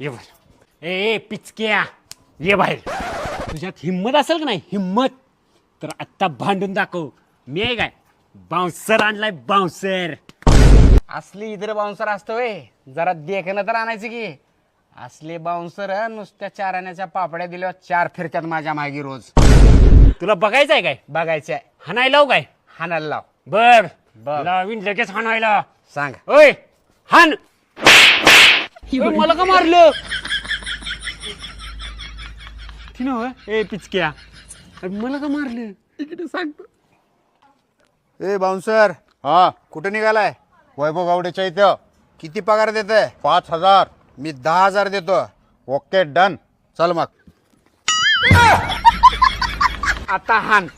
ये बाहेर. ए पिचक्या ये बाहेर. तुझ्यात हिम्मत असेल का नाही हिम्मत तर आत्ता भांडून दाखव. मी आहे काय बाउन्सर आणलाय बाउन्सर. असली इतर बाउन्सर असतोय जरा देखणं तर आणायचं की. असले बाउन्सर नुसत्या 4 आण्याच्या पापड्या दिल्यावर 4 फिरत्यात माझ्या मागे रोज. तुला बघायचं आहे काय बघायचंय हाणायला लावू काय. हाणायला लाव. बर बर. लावीन लगेच हाणायला. सांग. ओय हान. ओय, मला का मारलं ए पिचक्या मला का मारलं इकडे सांगतो. ए बाउन्सर हा कुठे निघालाय? वैभव गावडेच्या इथं किती पगार देतोय? 5,000. मी 10,000 देतो. Okay done. चल मग. आता हान.